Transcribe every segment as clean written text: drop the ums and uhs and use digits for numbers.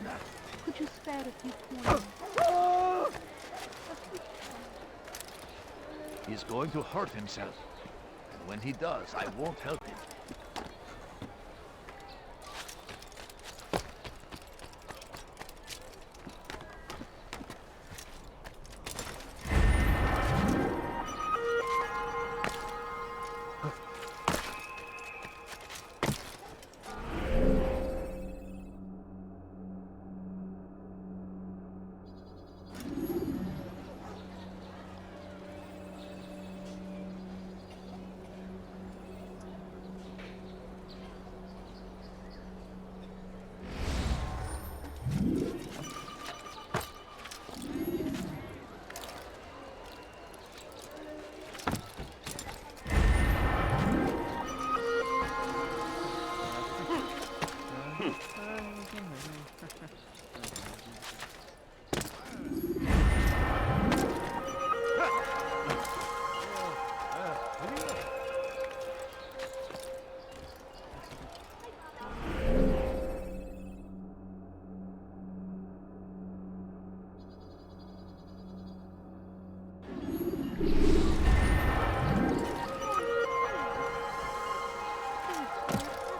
that. Could you spare a few coins? He's going to hurt himself. And when he does, I won't help him.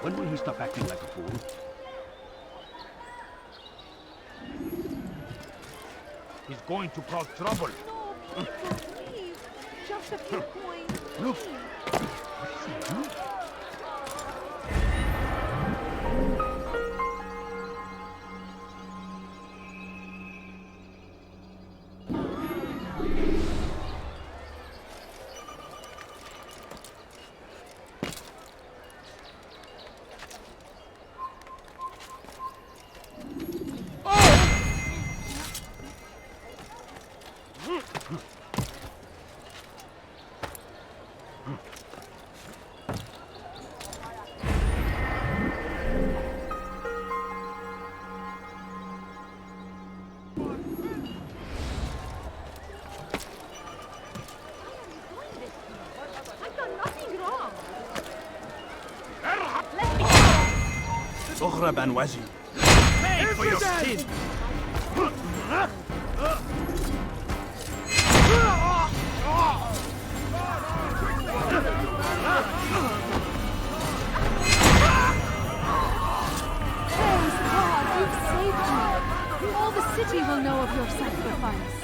When will he stop acting like a fool? He's going to cause trouble. No, people, please. Just a few coins. Look. Please. What is he doing? I've done nothing wrong. اهرب عن وجهي. Pay for your sin! Praise God, you've saved me. All the city will know of your sacrifice.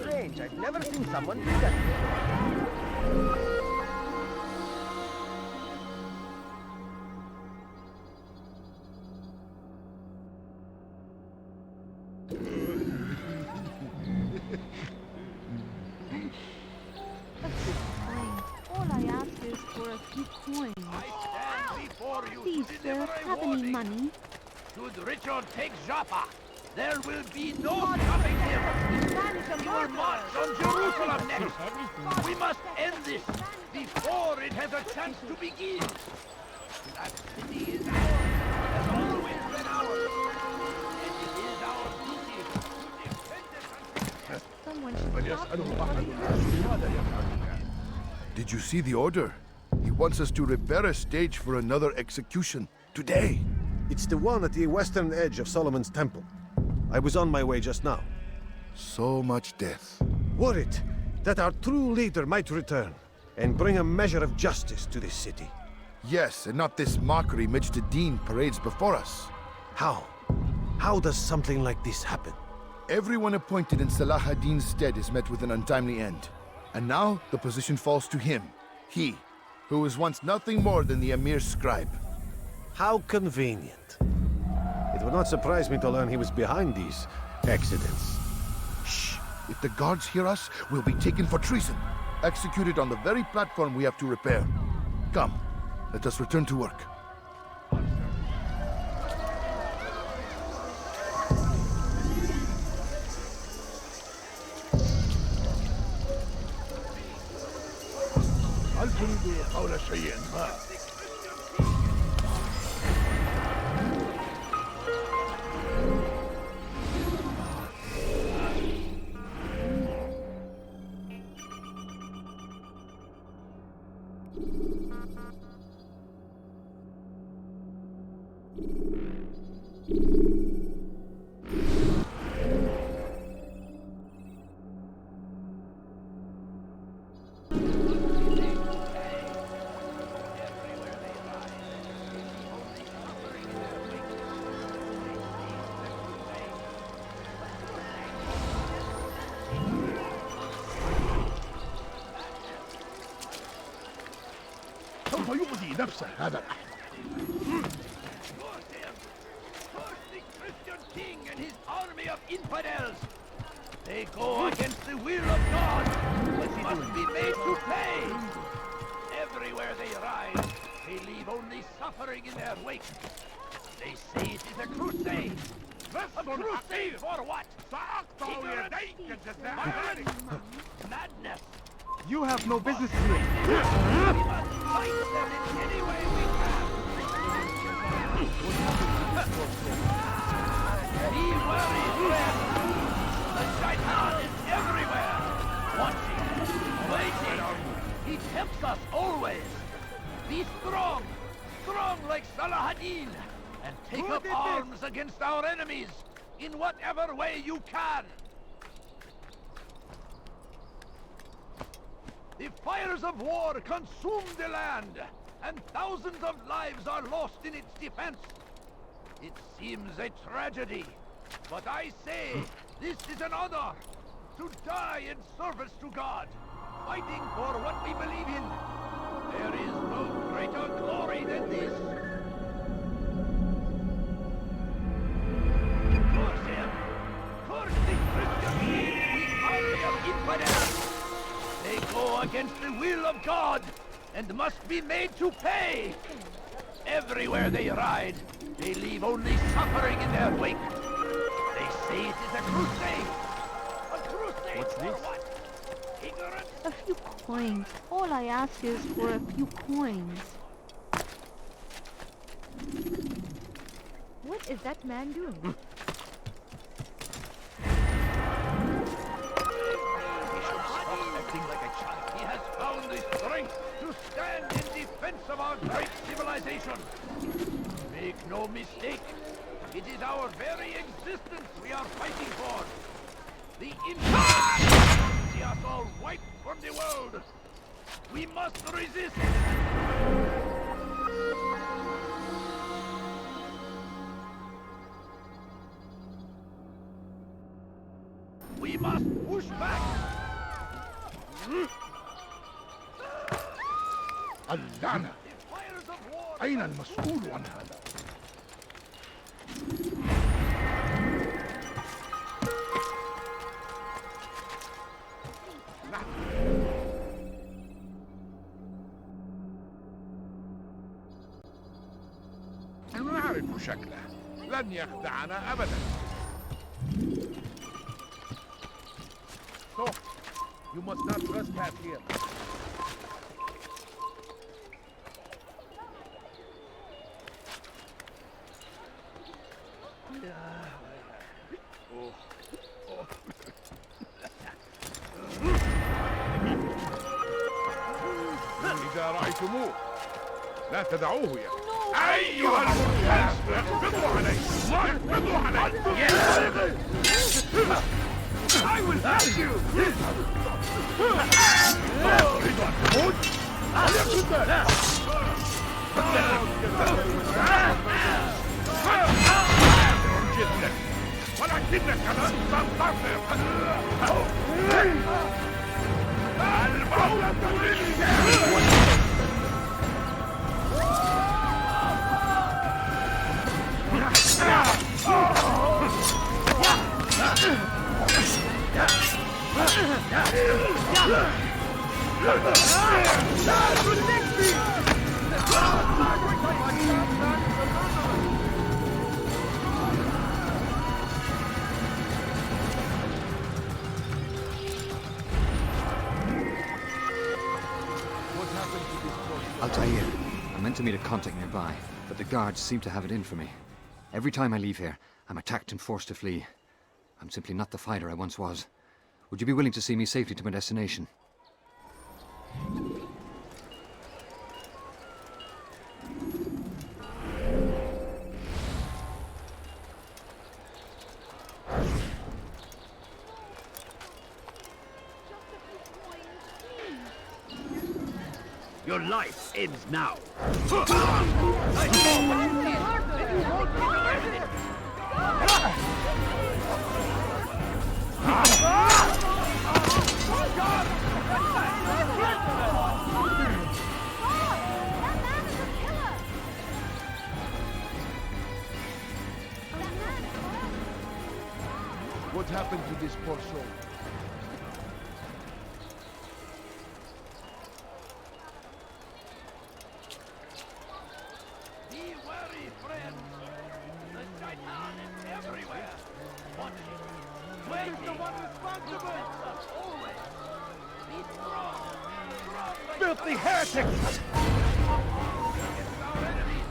Strange, I've never seen someone do that. But this kind, all I ask is for a few coins. I stand before you Please, to sir, deliver a have any warning. money? Should Richard take Joppa, there will be no stopping him. He will march on Jerusalem next. We must end this before it has a chance to begin. That city is ours, has always been ours. And it is our duty to defend it. Someone should Did you see the order? He wants us to repair a stage for another execution today. It's the one at the western edge of Solomon's temple. I was on my way just now. So much death. Worried that our true leader might return and bring a measure of justice to this city. Yes, and not this mockery Dean parades before us. How? How does something like this happen? Everyone appointed in Salah ad-Din's stead is met with an untimely end. And now the position falls to him. He, who was once nothing more than the Emir's scribe. How convenient. It would not surprise me to learn he was behind these accidents. Shh! If the guards hear us, we'll be taken for treason. Executed on the very platform we have to repair. Come, let us return to work. هل تريد قول شيء ما؟ سوف يؤذي نفسه هذا الأحمق. Curse the Christian king and his army of infidels! They go against the will of God, which must be made to pay! Everywhere they ride, they leave only suffering in their wake. They say it is a crusade! A crusade for what? Ignorance? Madness! You have no business here. We must fight them in any way we can! Be wary, friend! The Shaitan is everywhere! Watching, waiting! He tempts us always! Be strong! Strong like Salahadin! And take up arms against our enemies! In whatever way you can! The fires of war consume the land, and thousands of lives are lost in its defense. It seems a tragedy, but I say this is an honor, to die in service to God, fighting for what we believe in. There is no greater glory than this. Curse him! Curse the Christian king, the army of infidels! They go against the will of God, and must be made to pay! Everywhere they ride, they leave only suffering in their wake. They say it is a crusade! A crusade What's for this? what? Ignorance? A few coins. All I ask is for a few coins. What is that man doing? Acting like a child. He has found the strength to stand in defense of our great civilization. Make no mistake, it is our very existence we are fighting for. The infidels see us all wiped from the world. We must resist. We must push back. اللعنة. The fires of war. أين المسؤول عن هذا؟ نعرف شكله، لن يخدعنا أبدا. So, you must not trespass here. إذا رأيتموه لا تدعوه يا أيها المرتد اقبضوا عليه اقبضوا عليه I will help you! جدا ولكنك لن تنتصر الموت لله Altair, I meant to meet a contact nearby, but the guards seem to have it in for me. Every time I leave here, I'm attacked and forced to flee. I'm simply not the fighter I once was. Would you be willing to see me safely to my destination? Your life ends now. What happened to this poor soul? Be wary, friends. The shaitan is everywhere. Watching, waiting. The one responsible. Always. Be strong. Strong like Filthy heretic! against our enemies.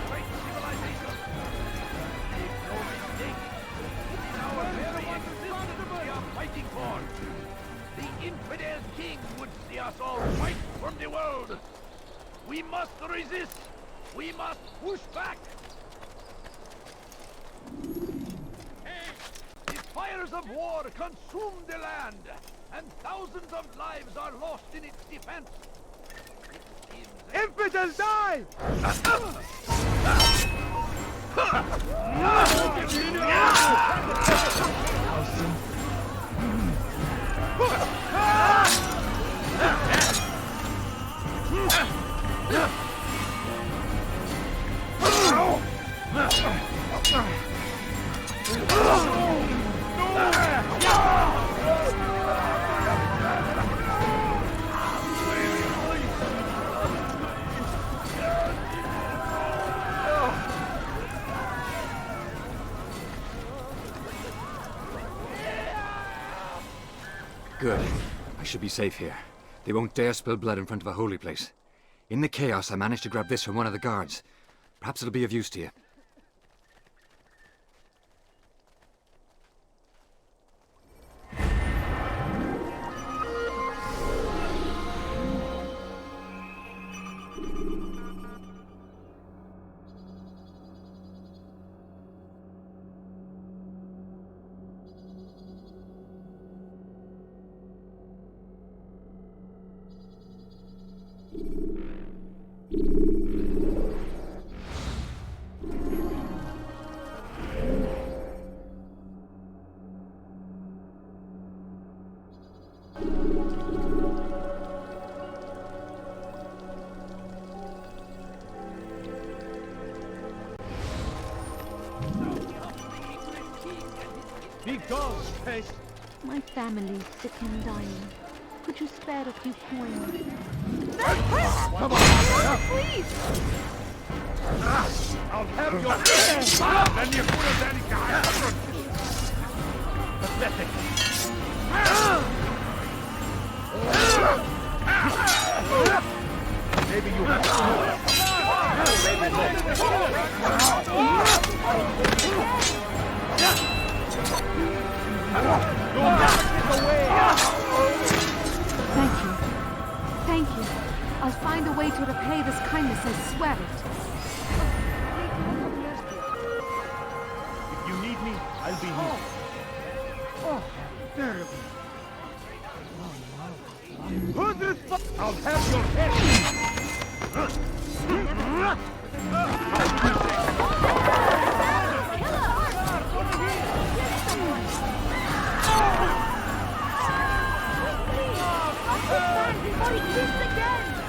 Great civilization. Make no mistake. It is our very existence we are fighting for. The infidel king would see us all wiped from the world. We must resist. We must push back. The fires of war consume the land, and thousands of lives are lost in its defense. It seems that Infidels die! Good. I should be safe here. They won't dare spill blood in front of a holy place. In the chaos, I managed to grab this from one of the guards. Perhaps it'll be of use to you. Be gone, Space! My family's sick and dying. Could you spare a few coins? Come on! Please! I'll have your Then you put us any guy! Pathetic! Maybe you Thank you. Thank you. I'll find a way to repay this kindness, I swear it. If you need me, I'll be here. Oh, terrible. Who's responsible? I'll have your head! Before he keeps again!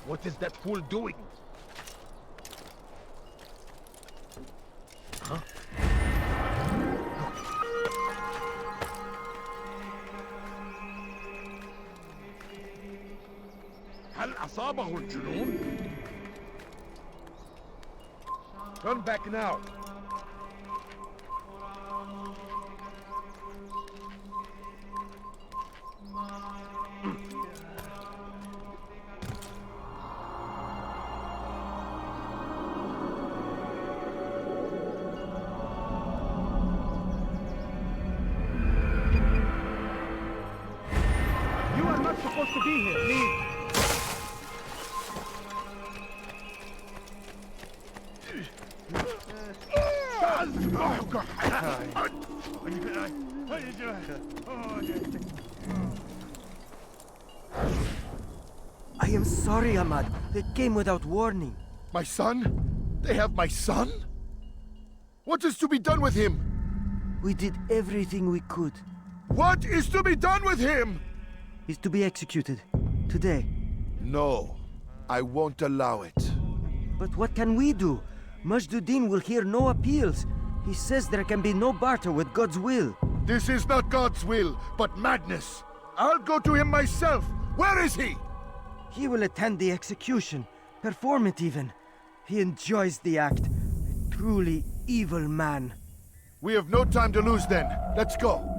What is that fool doing? Huh? هل أصابه الجنون؟ Turn back now. I am sorry, Ahmad. They came without warning. My son? They have my son? What is to be done with him? We did everything we could. What is to be done with him? He's to be executed. Today. No, I won't allow it. But what can we do? Majduddin will hear no appeals. He says there can be no barter with God's will. This is not God's will, but madness. I'll go to him myself. Where is he? He will attend the execution. Perform it even. He enjoys the act. A truly evil man. We have no time to lose then. Let's go.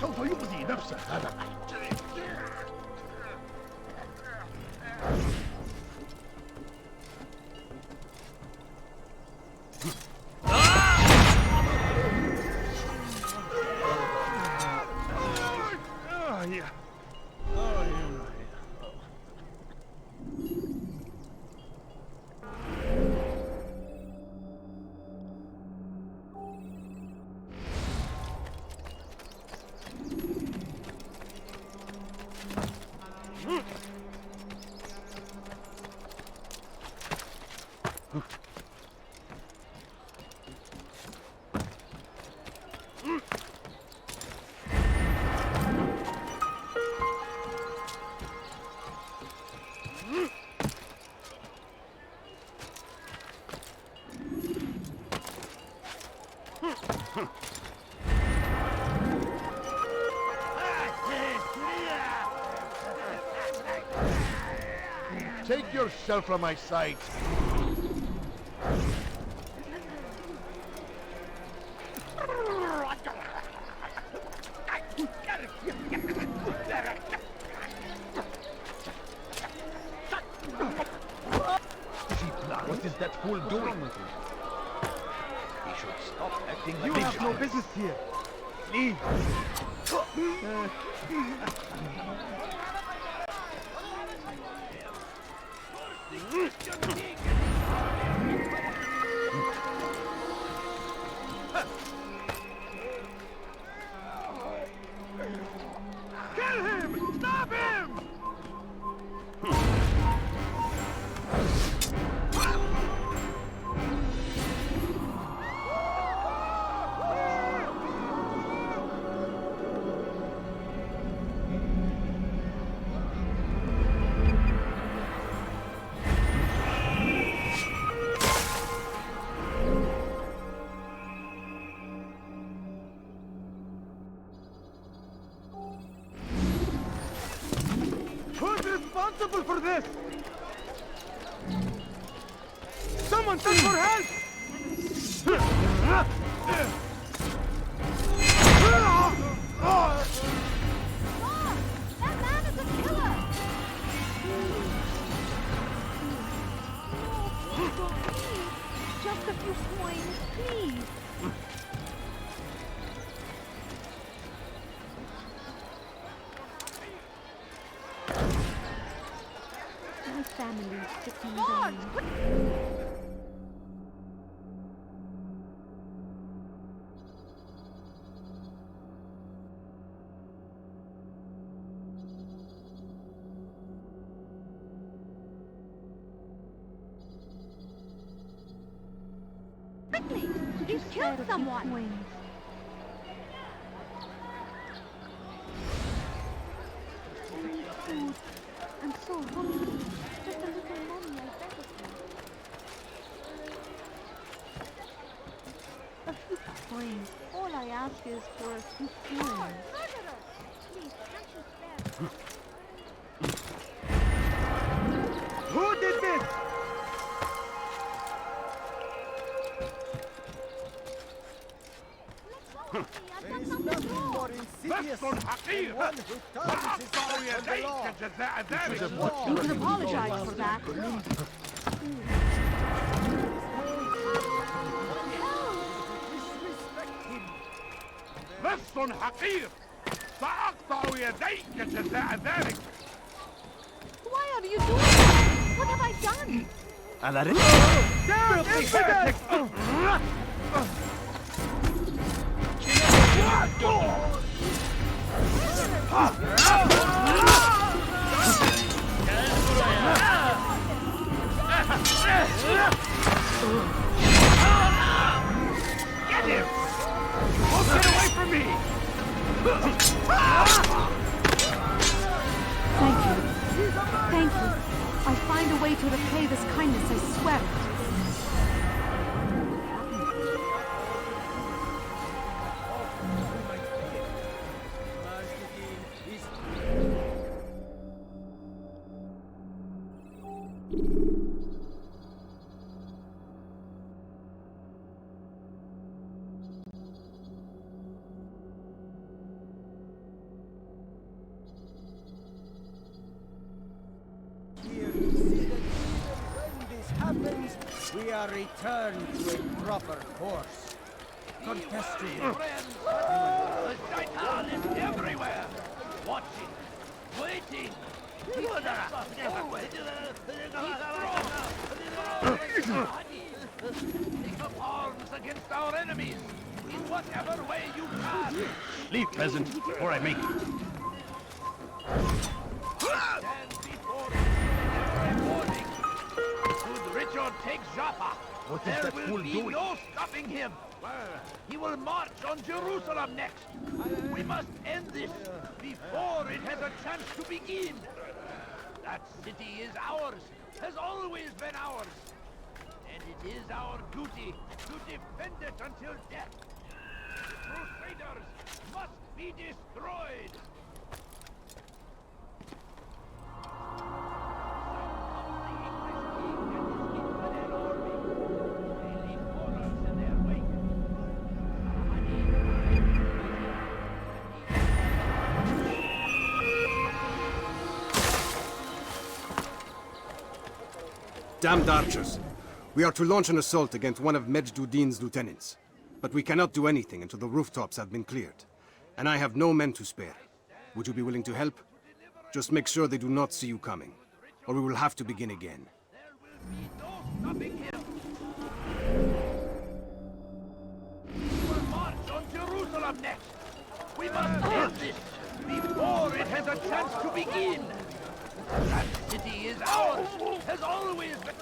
سوف يؤذي نفسه هذا. Take yourself from my sight. What is that fool doing? He should stop acting like you have no business here. Leave. Kill him! Stop him! Who's responsible for this? Someone send for help! That man is a killer! Just a few coins, please. My family is sitting down. Quickly! He's killed someone! Food. I'm so hungry. Just a little money, I beg of you. A few coins. All I ask is for a few coins. Please, can't you spare? Who did this? I've got something wrong. That's You can apologize for that. لص حقير سأقطع يديك جزاء ذلك. Why are you doing that? What have I done? Get him! Don't get away from me! Thank you. Thank you. I'll find a way to repay this kindness, I swear it. We are returned to a proper course. Confess to him. Friends, the shaitan is everywhere. Watching, waiting. Take up arms against our enemies in whatever way you can. Leave, peasant, or I make you. Stand before him every morning. Should Richard take Joppa, What is there that will fool be doing? no stopping him. He will march on Jerusalem next. We must end this before it has a chance to begin. That city is ours, has always been ours. And it is our duty to defend it until death. The Crusaders must be destroyed. Damned archers. We are to launch an assault against one of Medjduddin's lieutenants. But we cannot do anything until the rooftops have been cleared. And I have no men to spare. Would you be willing to help? Just make sure they do not see you coming, or we will have to begin again. There will be no stopping him. We will march on Jerusalem next. We must end this before it has a chance to begin. That city is ours, has always been.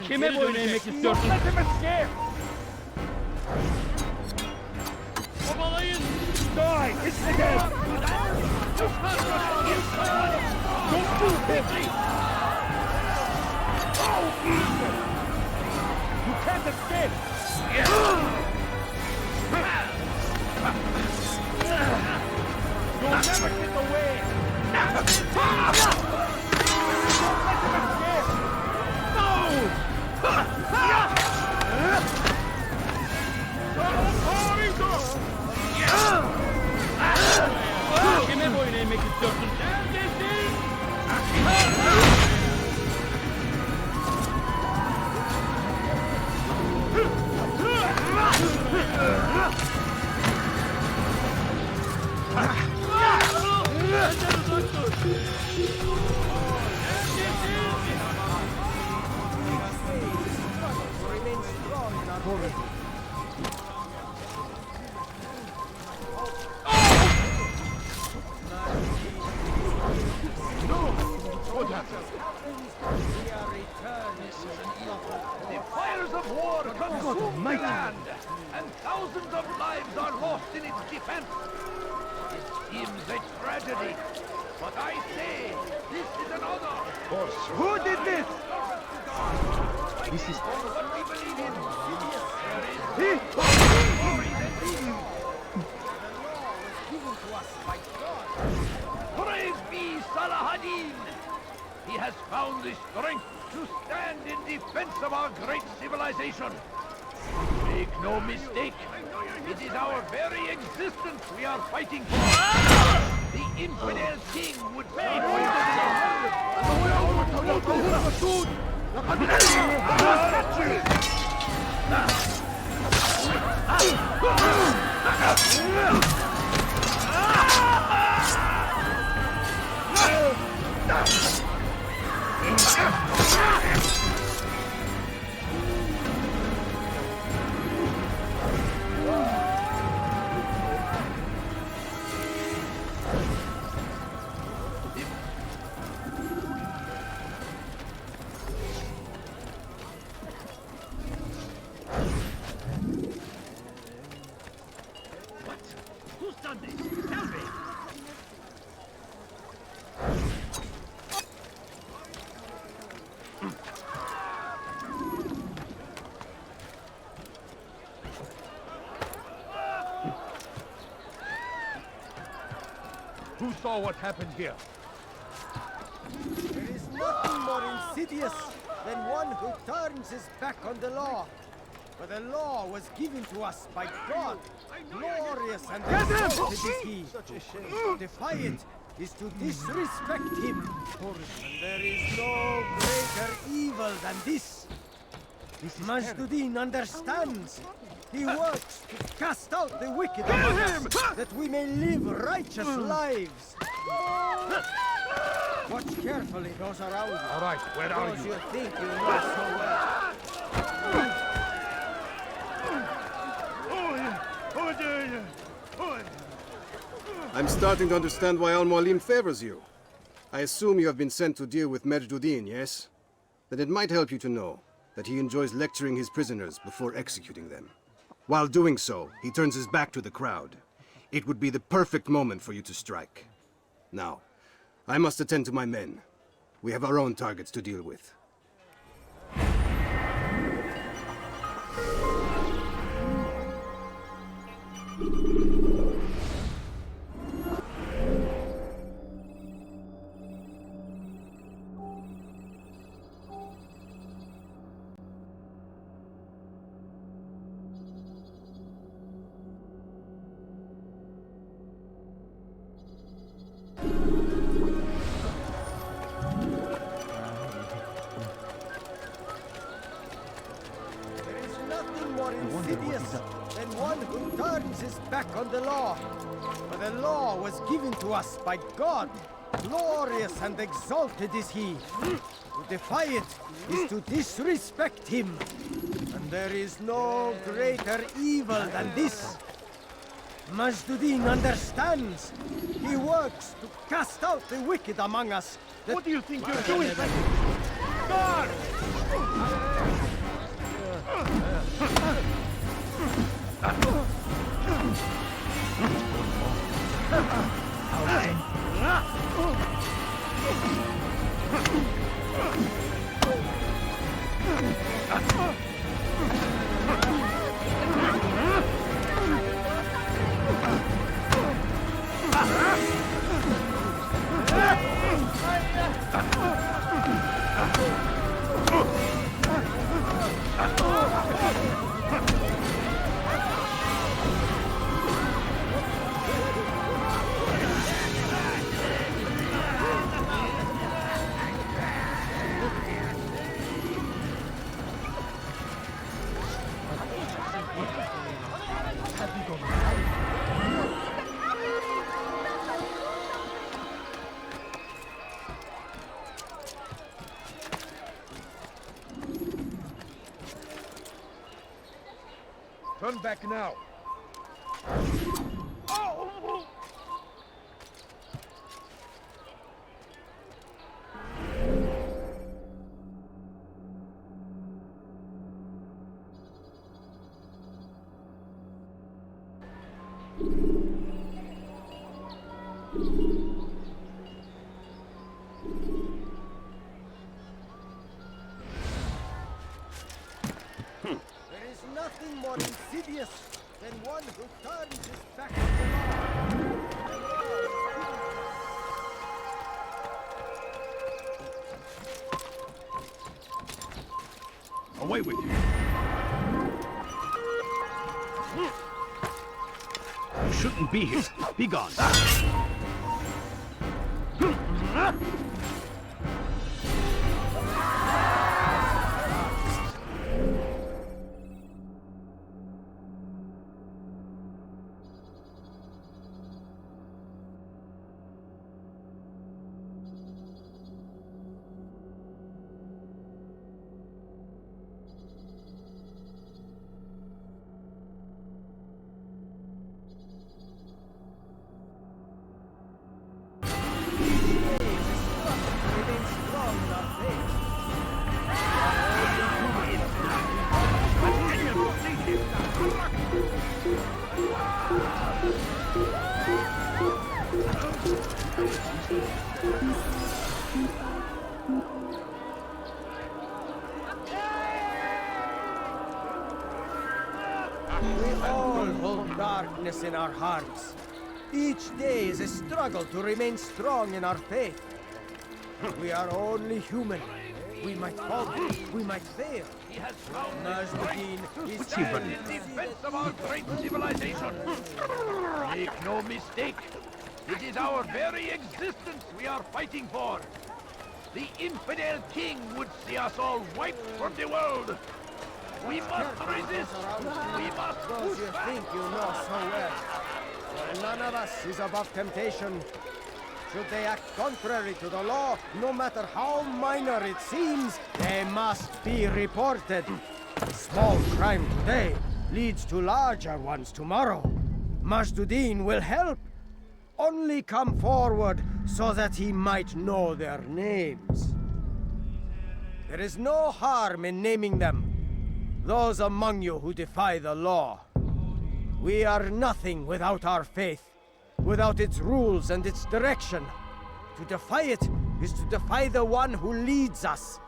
Kime boyun eğmek istiyorsun? Let him escape! Kovalayın! Die! It's the dead! Don't move him! You can't escape! You'll never get away! Don't let him escape! Kime boyun eğmek istiyorsun? Neredesin? The fires of war consume the land, and thousands of lives are lost in its defense. It seems a tragedy, But I say, this is an honor. Who did this? This is what we believe in. He? Praise be Salahadin! He has found the strength to stand in defense of our great civilization. Make no mistake, it is our very existence we are fighting for. The infidel king would pay for Who's done this? Tell me! Who saw what happened here? There is nothing more insidious than one who turns his back on the law. For the law was given to us by God. Glorious and exalted is he. To defy it is to disrespect him. And there is no greater evil than this. Majduddin understands. He works to cast out the wicked among us, that we may live righteous lives. Watch carefully those around you. All right, where are Those you? you think you know so well. I'm starting to understand why Al-Mualim favors you. I assume you have been sent to deal with Majduddin, yes? Then it might help you to know that he enjoys lecturing his prisoners before executing them. While doing so, he turns his back to the crowd. It would be the perfect moment for you to strike. Now, I must attend to my men. We have our own targets to deal with. Than one who turns his back on the law. For the law was given to us by God. Glorious and exalted is he. To defy it is to disrespect him. And there is no greater evil than this. Majduddin understands. He works to cast out the wicked among us. What do you think you're doing? God! Turn back now. nothing more insidious than one who turns his back on the law. Away with you. You shouldn't be here. Be gone. We all hold darkness in our hearts. Each day is a struggle to remain strong in our faith. We are only human. We might falter, we might fail. He has found Nazdin is What's he running? In defense of our great civilization. Make no mistake. It is our very existence we are fighting for. The infidel king would see us all wiped from the world. We must resist. We must Those push you back. think you know so well. For none of us is above temptation. Should they act contrary to the law, no matter how minor it seems, they must be reported. A small crime today leads to larger ones tomorrow. Majduddin will help. Only come forward so that he might know their names. There is no harm in naming them. Those among you who defy the law. We are nothing without our faith, without its rules and its direction. To defy it is to defy the one who leads us.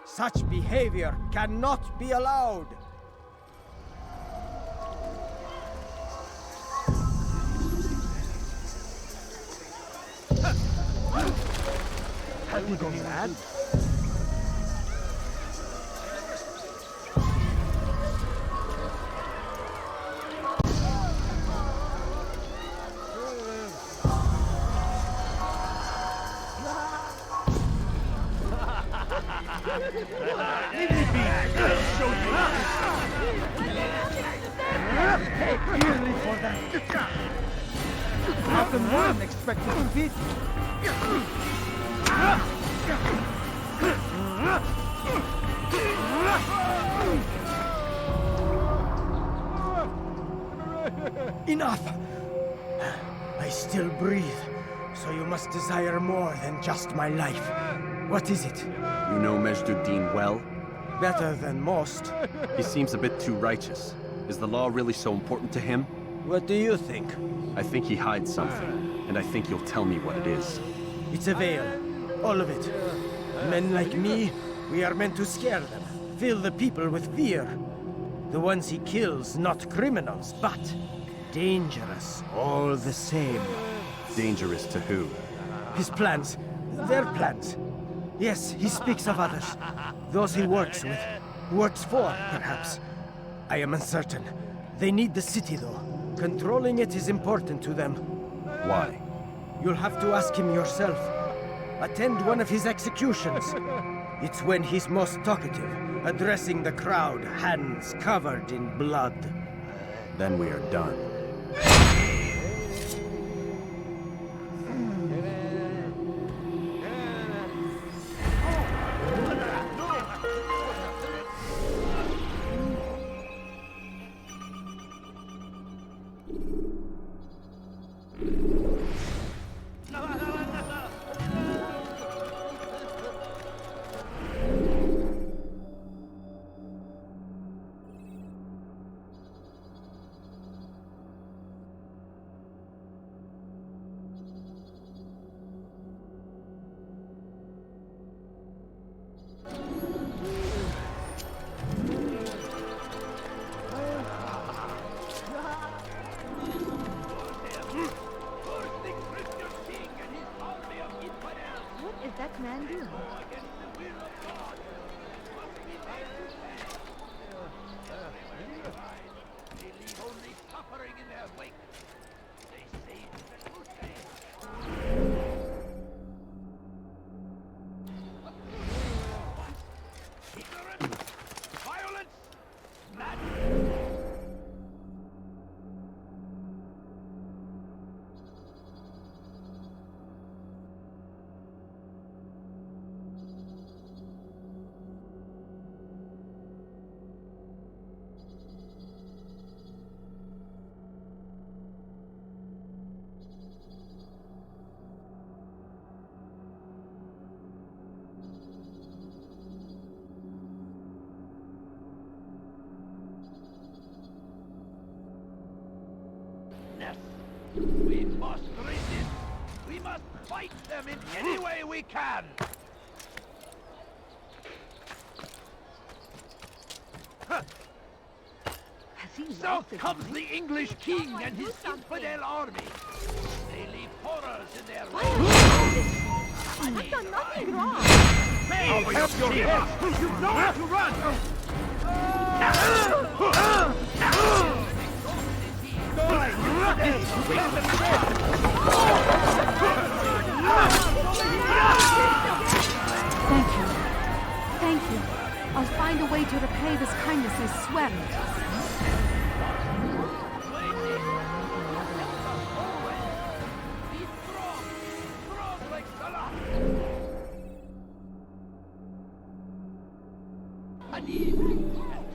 Such behavior cannot be allowed. Have you gone mad? Clearly for that. How can one expect to defeat? Enough! I still breathe, so you must desire more than just my life. What is it? You know Majduddin well? Better than most. He seems a bit too righteous. Is the law really so important to him? What do you think? I think he hides something, and I think you'll tell me what it is. It's a veil. All of it. Men like me, we are meant to scare them, fill the people with fear. The ones he kills, not criminals, but dangerous all the same. Dangerous to who? His plans, their plans. Yes, he speaks of others. Those he works with, works for, perhaps. I am uncertain. They need the city, though. Controlling it is important to them. Why? You'll have to ask him yourself. Attend one of his executions. It's when he's most talkative, addressing the crowd, hands covered in blood. Then we are done. madness. We must resist. We must fight them in any way we can. South comes the English king and his infidel army. They leave horrors in their wake. I've done nothing wrong. I'll have your head. You know how to run. Thank you. Thank you. I'll find a way to repay this kindness, I swear it.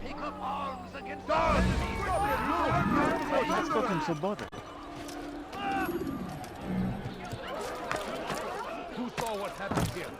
Take up arms against our enemies. What's got him so bothered? Who saw what happened here?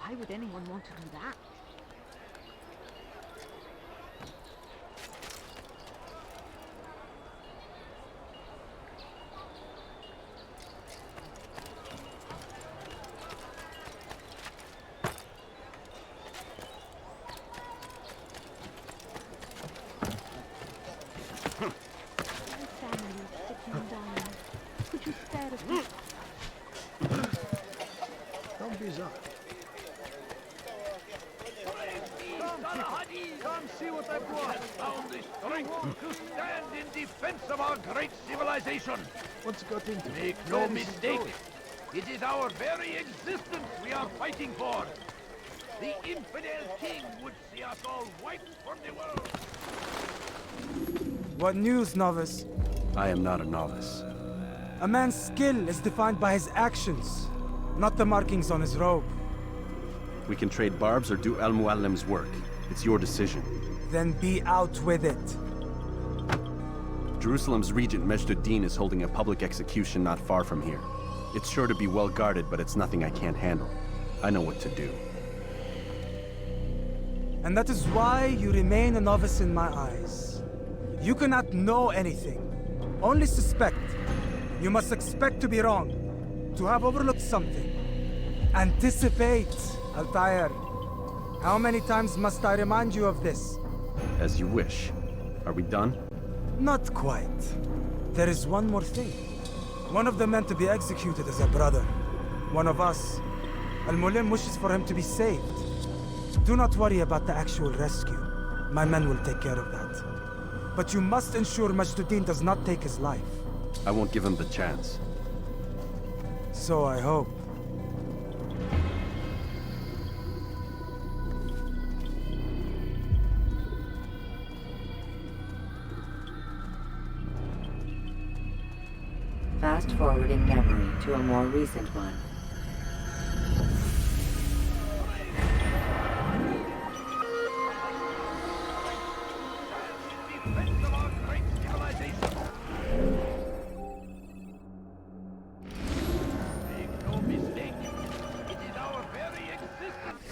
Why would anyone want to do that? My family is sick and dying. Could you spare us? Don't be sorry. Come see what I brought. Found the strength to stand in defense of our great civilization. What's got into Make no mistake. It is our very existence we are fighting for. The infidel king would see us all wiped from the world. What news, novice? I am not a novice. A man's skill is defined by his actions, not the markings on his robe. We can trade barbs or do Al-Muallim's work. It's your decision. Then be out with it. Jerusalem's regent Majd-ud-Din is holding a public execution not far from here. It's sure to be well guarded, but it's nothing I can't handle. I know what to do. And that is why you remain a novice in my eyes. You cannot know anything, only suspect. You must expect to be wrong, to have overlooked something. Anticipate, Altair. How many times must I remind you of this? As you wish. Are we done? Not quite. There is one more thing. One of the men to be executed is a brother. One of us. Al-Mulim wishes for him to be saved. Do not worry about the actual rescue. My men will take care of that. But you must ensure Majd-ud-Din does not take his life. I won't give him the chance. So I hope. Fast forwarding memory to a more recent one. Defense of our great civilization. Make no mistake. It is our very existence.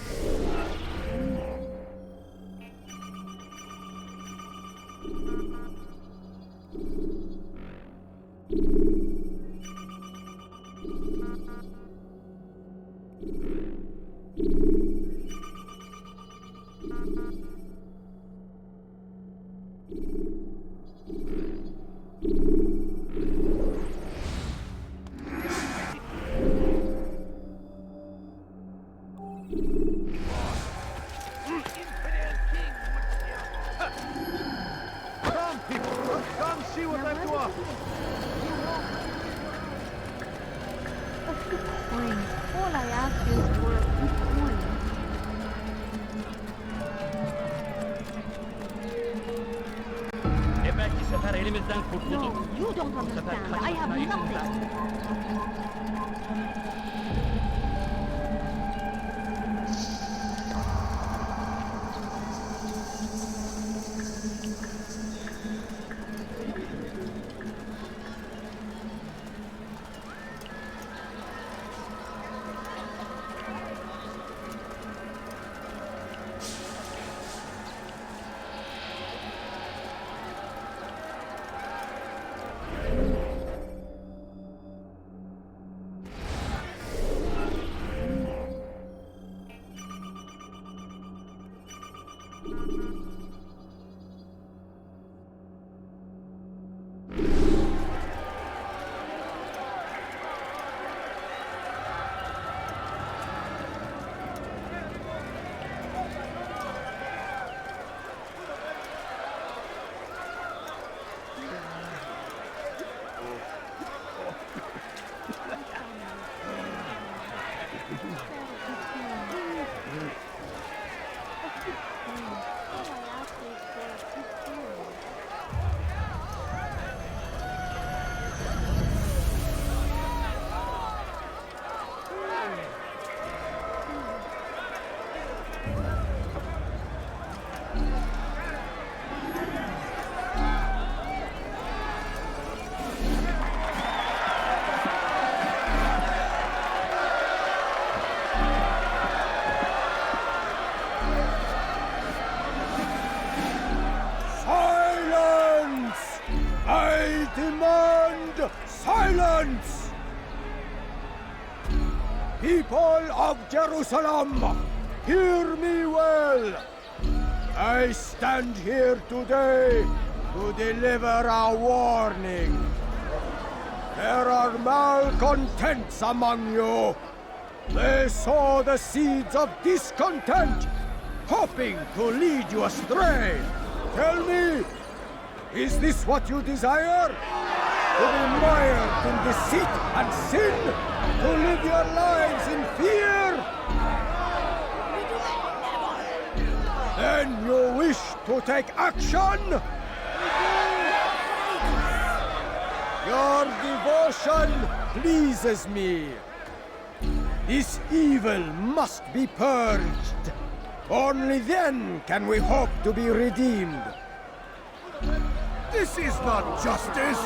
stuff is worth coin. No, you don't understand. I have nothing. Silence! People of Jerusalem, hear me well. I stand here today to deliver a warning. There are malcontents among you. They sow the seeds of discontent, hoping to lead you astray. Tell me, is this what you desire? To be mired in deceit and sin? To live your lives in fear? Then you wish to take action? Your devotion pleases me. This evil must be purged. Only then can we hope to be redeemed. This is not justice!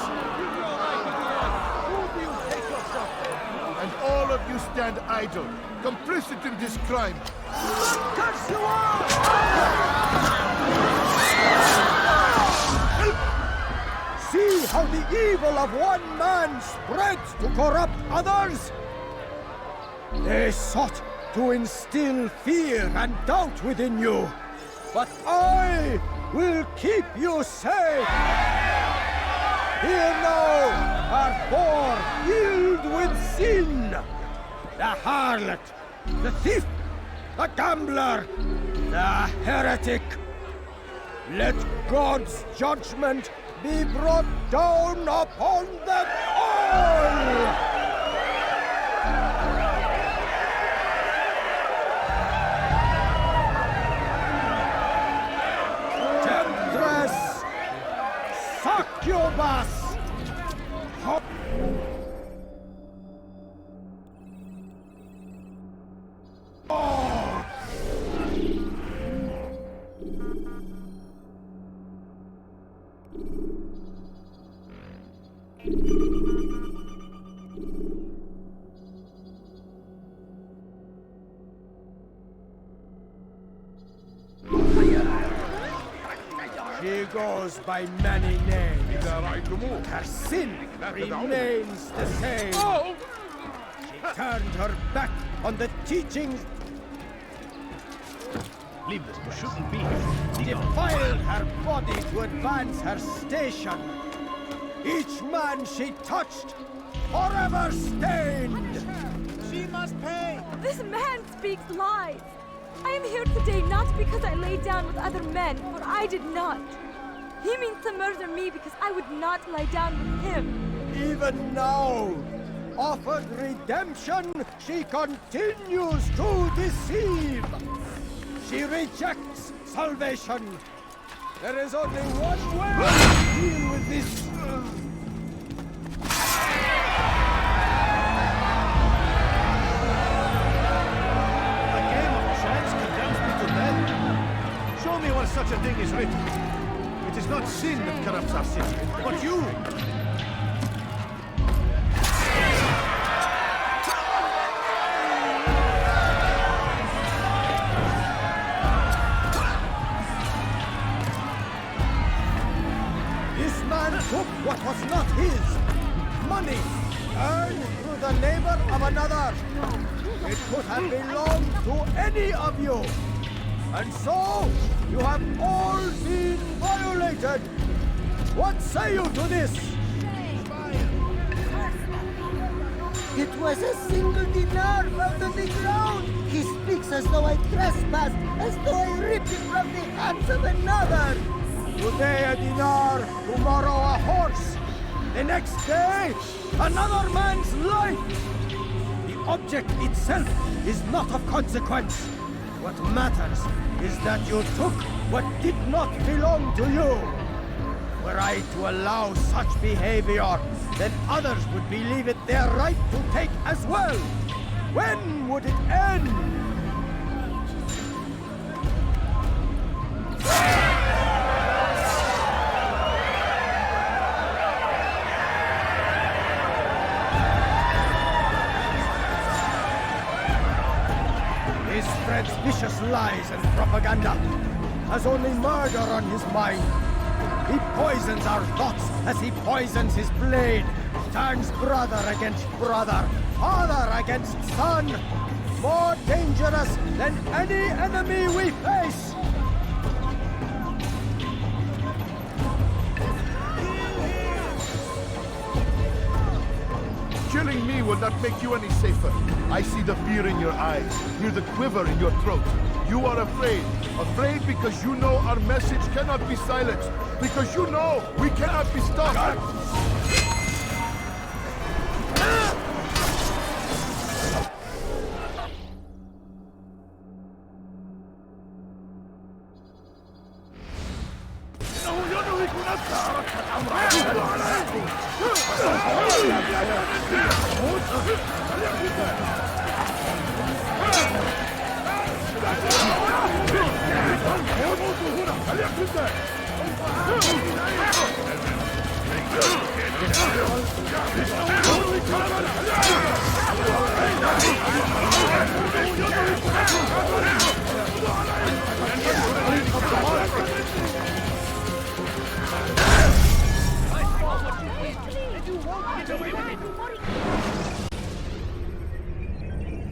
And all of you stand idle, complicit in this crime. Curse you all! See how the evil of one man spreads to corrupt others? They sought to instill fear and doubt within you, but I will keep you safe. Here now are four filled with sin. The harlot, the thief, the gambler, the heretic. Let God's judgment be brought down upon them all! Temptress! Succubus! She goes by many names. Her sin remains the same. She turned her back on the teachings. Leave this, you shouldn't be here. Defiled her body to advance her station. Each man she touched, forever stained. She must pay! This man speaks lies! I am here today not because I lay down with other men, for I did not. He means to murder me because I would not lie down with him. Even now, offered redemption, she continues to deceive. She rejects salvation. There is only one way to deal with this. A game of chance condemns me to death. Show me where such a thing is written. It is not sin that corrupts our city, but you. This man took what was not his. Money, earned through the labor of another. It could have belonged to any of you. And so, you have all been violated. What say you to this? It was a single dinar found on the ground. He speaks as though I trespassed, as though I ripped it from the hands of another. Today a dinar, tomorrow a horse. The next day, another man's life. The object itself is not of consequence. What matters is that you took what did not belong to you. Were I to allow such behavior, then others would believe it their right to take as well. When would it end? He spreads vicious lies and propaganda, has only murder on his mind. He poisons our thoughts as he poisons his blade, turns brother against brother, father against son, more dangerous than any enemy we face. Killing me will not make you any safer. I see the fear in your eyes, hear the quiver in your throat. You are afraid. Afraid because you know our message cannot be silenced. Because you know we cannot be stopped.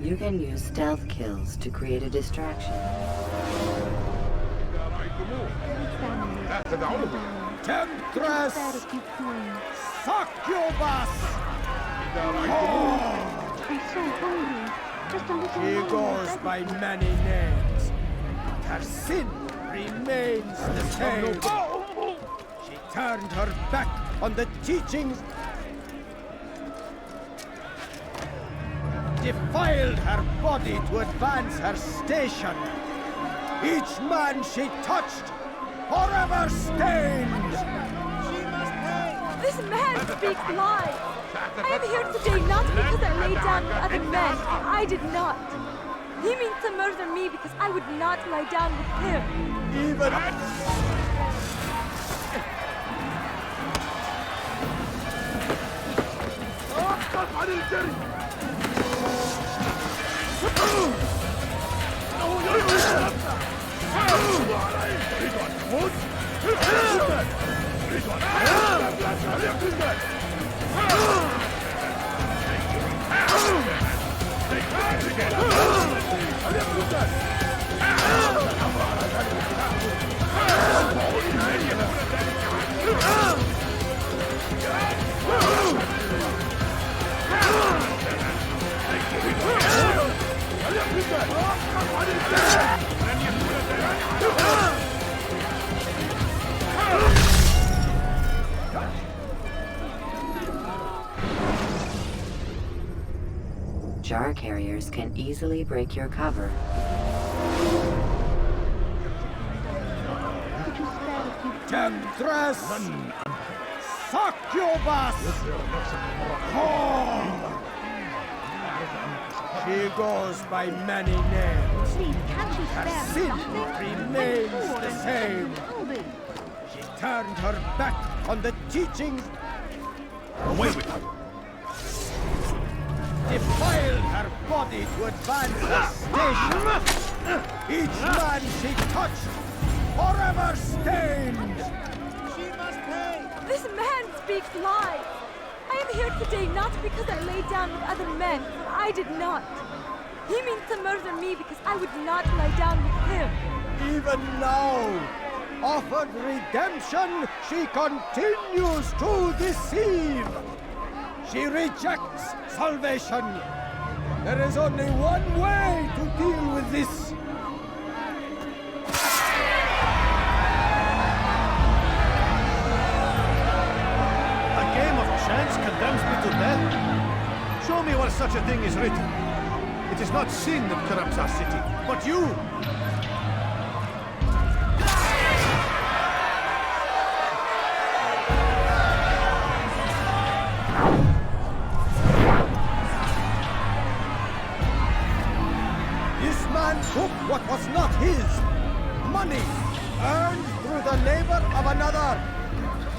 You can use stealth kills to create a distraction. Temptress! Succubus! I'm so hungry. Just a little She more. goes by many names. Her sin remains the same. She turned her back on the teachings, defiled her body to advance her station. Each man she touched, forever stained. This man speaks lies. I am here today not because I lay down with other men. I did not. He means to murder me because I would not lie down with him. Even warriors can easily break your cover. Temptress! Succubus! She goes by many names. Her sin remains the same. She turned her back on the teachings. Away with her! Defiled her body to advance her station. Each man she touched, forever stained. She must pay! This man speaks lies! I am here today not because I lay down with other men, for I did not. He means to murder me because I would not lie down with him. Even now, offered redemption, she continues to deceive. She rejects salvation. There is only one way to deal with this. A game of chance condemns me to death? Show me where such a thing is written. It is not sin that corrupts our city, but you! This man took what was not his. Money, earned through the labor of another.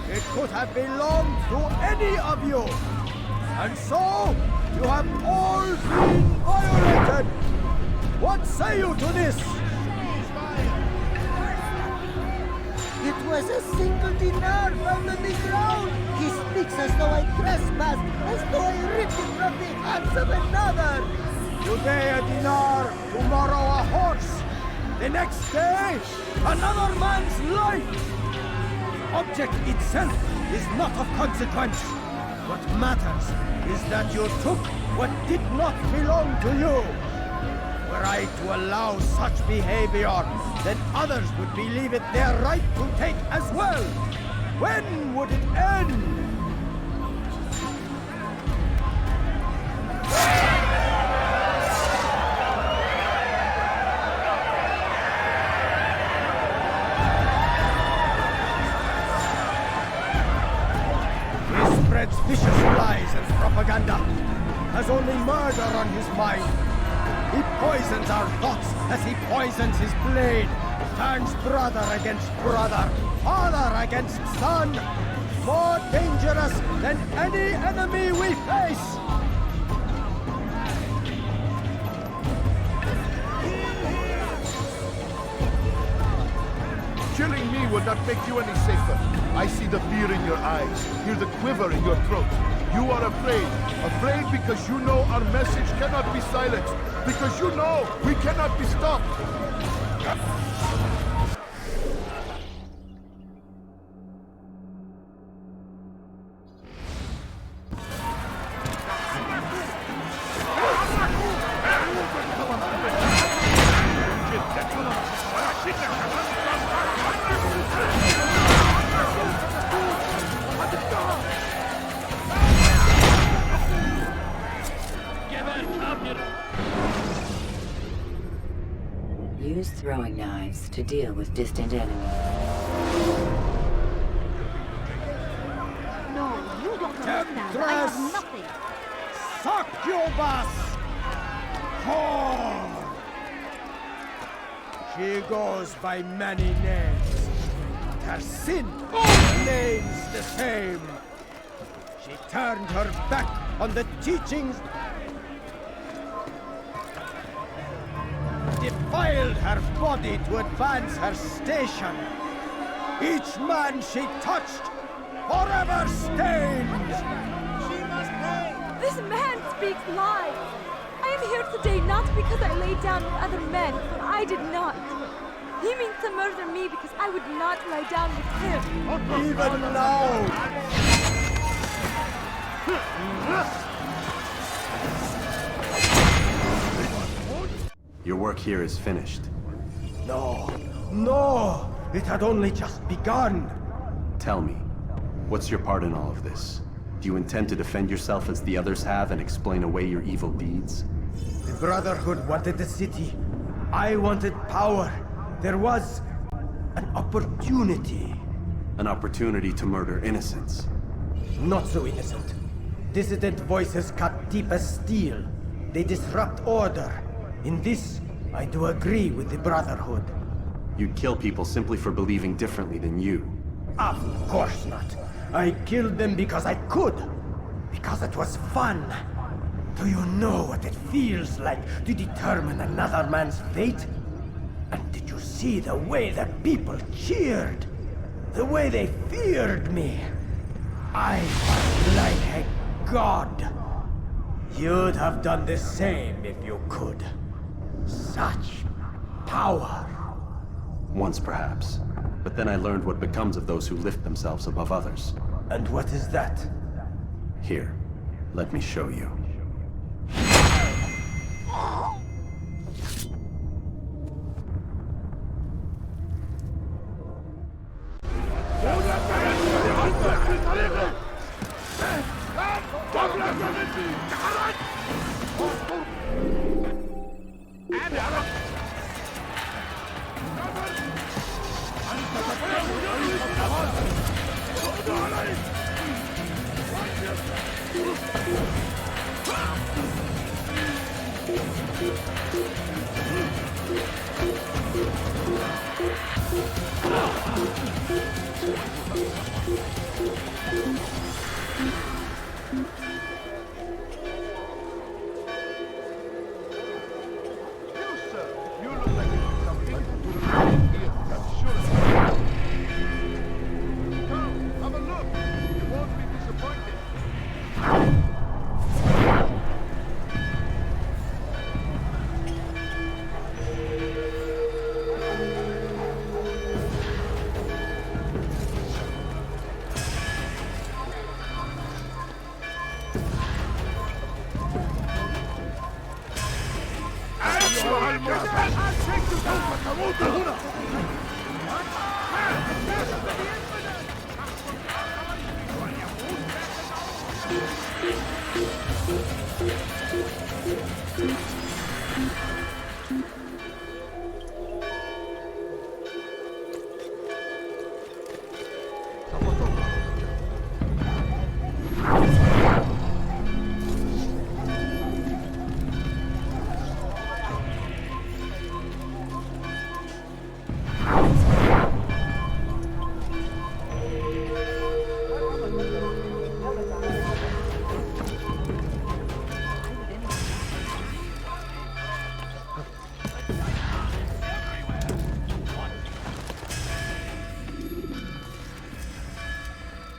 It could have belonged to any of you. And so, you have all been violated. What say you to this? It was a single dinar found on the ground. He speaks as though I trespassed, as though I ripped it from the hands of another. Today a dinar, tomorrow a horse. The next day, another man's life. Object itself is not of consequence. What matters is that you took what did not belong to you. Were I to allow such behavior, then others would believe it their right to take as well. When would it end? He spreads vicious lies and propaganda, has only murder on his mind. He poisons our thoughts as he poisons his blade, turns brother against brother, father against son, more dangerous than any enemy we face. Killing me would not make you any safer. I see the fear in your eyes, hear the quiver in your throat. You are afraid. Afraid because you know our message cannot be silenced. Because you know we cannot be stopped. Use throwing knives to deal with distant enemies. No, you don't understand. I have nothing. Succubus! Oh. She goes by many names, but her sin remains the same. She turned her back on the teachings, defiled her body to advance her station. Each man she touched, forever stained. She must pay! This man speaks lies! I am here today not because I lay down with other men, for I did not. He means to murder me because I would not lie down with him. Even now! Your work here is finished. No, no! It had only just begun! Tell me, what's your part in all of this? Do you intend to defend yourself as the others have and explain away your evil deeds? Brotherhood wanted the city. I wanted power. There was an opportunity. An opportunity to murder innocents. Not so innocent. Dissident voices cut deep as steel. They disrupt order. In this, I do agree with the Brotherhood. You'd kill people simply for believing differently than you. Of course not. I killed them because I could. Because it was fun. Do you know what it feels like to determine another man's fate? And did you see the way the people cheered? The way they feared me? I was like a god. You'd have done the same if you could. Such power. Once, perhaps. But then I learned what becomes of those who lift themselves above others. And what is that? Here, let me show you.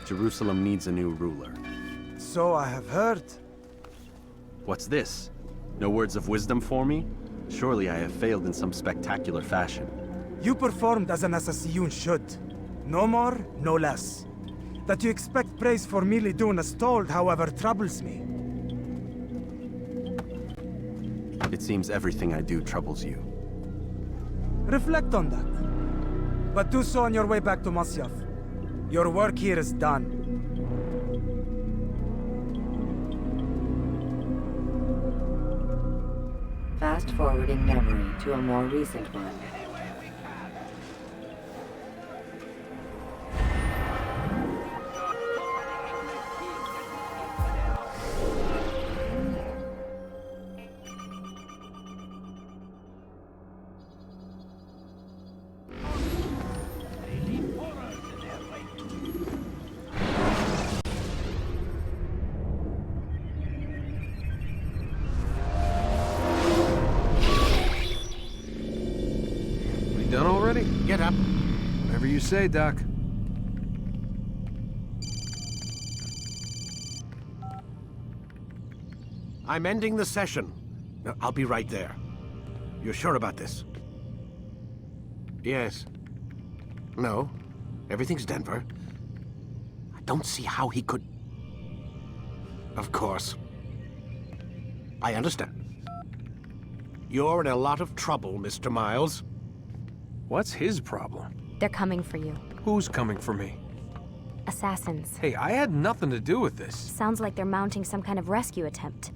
Jerusalem needs a new ruler. So I have heard. What's this? No words of wisdom for me? Surely I have failed in some spectacular fashion. You performed as an assassin should. No more, no less. That you expect praise for merely doing as told, however, troubles me. It seems everything I do troubles you. Reflect on that. But do so on your way back to Masyaf. Your work here is done. Fast-forwarding memory to a more recent one. Done already? Get up. Whatever you say, Doc. I'm ending the session. I'll be right there. You're sure about this? Yes. No. Everything's Denver. I don't see how he could... Of course. I understand. You're in a lot of trouble, Mr. Miles. What's his problem? They're coming for you. Who's coming for me? Assassins. Hey, I had nothing to do with this. Sounds like they're mounting some kind of rescue attempt.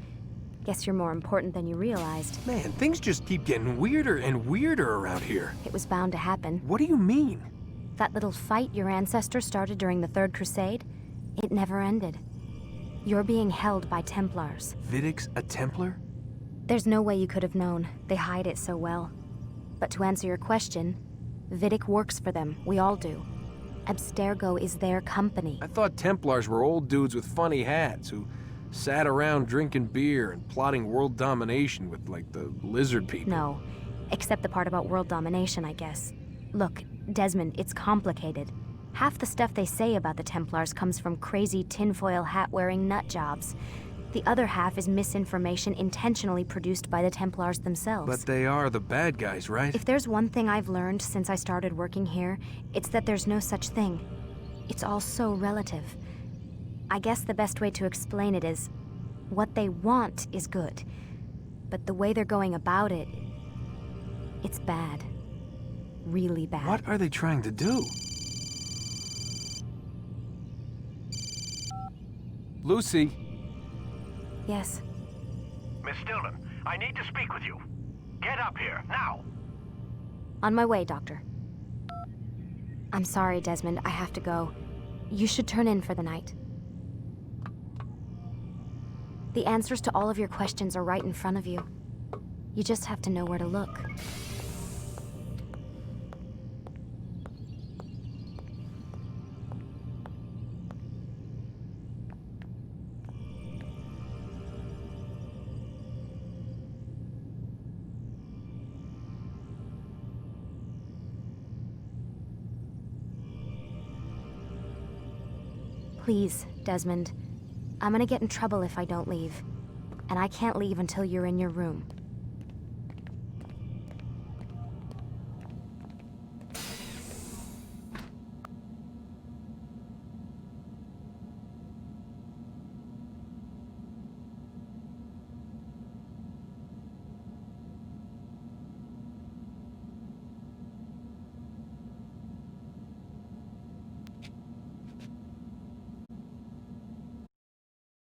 Guess you're more important than you realized. Man, things just keep getting weirder and weirder around here. It was bound to happen. What do you mean? That little fight your ancestors started during the Third Crusade, it never ended. You're being held by Templars. Vidic's a Templar? There's no way you could have known. They hide it so well. But to answer your question, Vidic works for them. We all do. Abstergo is their company. I thought Templars were old dudes with funny hats who sat around drinking beer and plotting world domination with, like, the lizard people. No, except the part about world domination, I guess. Look, Desmond, it's complicated. Half the stuff they say about the Templars comes from crazy tinfoil hat-wearing nut jobs. The other half is misinformation intentionally produced by the Templars themselves. But they are the bad guys, right? If there's one thing I've learned since I started working here, it's that there's no such thing. It's all so relative. I guess the best way to explain it is, what they want is good. But the way they're going about it, it's bad. Really bad. What are they trying to do? Lucy? Yes? Miss Stillman, I need to speak with you. Get up here, now! On my way, Doctor. I'm sorry, Desmond, I have to go. You should turn in for the night. The answers to all of your questions are right in front of you. You just have to know where to look. Please, Desmond. I'm gonna get in trouble if I don't leave. And I can't leave until you're in your room.